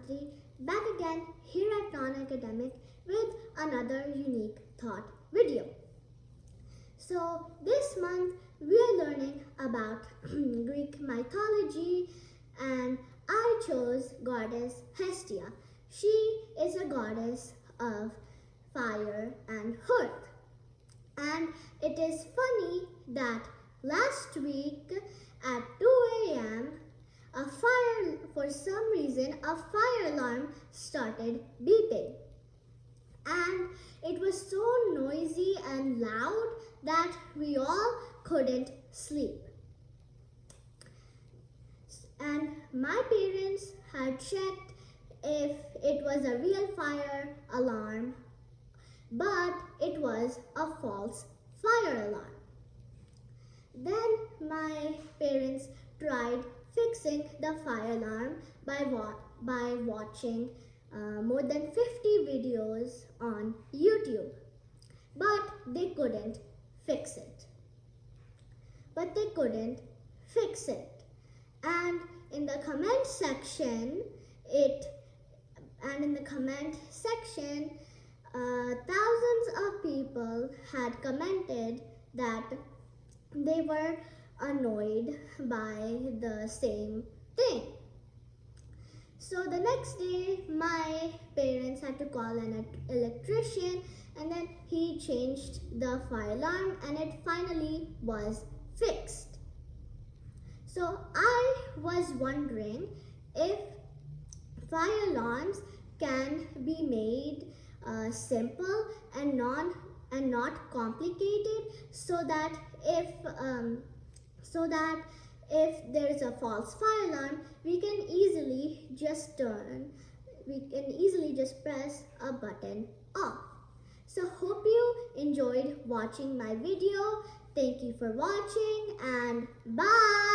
Aaditri, back again here at Non-Academic with another unique thought video. So this month we are learning about Greek mythology, and I chose goddess Hestia. She is a goddess of fire and earth. And it is funny that last week at 2 a.m. for some reason a fire alarm started beeping. And it was so noisy and loud that we all couldn't sleep. And my parents had checked if it was a real fire alarm, but it was a false fire alarm. Then my parents tried fixing the fire alarm by watching more than 50 videos on YouTube, but they couldn't fix it. And in the comment section, thousands of people had commented that they were annoyed by the same thing. So the next day, my parents had to call an electrician, and then he changed the fire alarm and it finally was fixed. So I was wondering if fire alarms can be made simple and not complicated, so that if there is a false fire alarm, we can easily just press a button off. So hope you enjoyed watching my video. Thank you for watching and bye.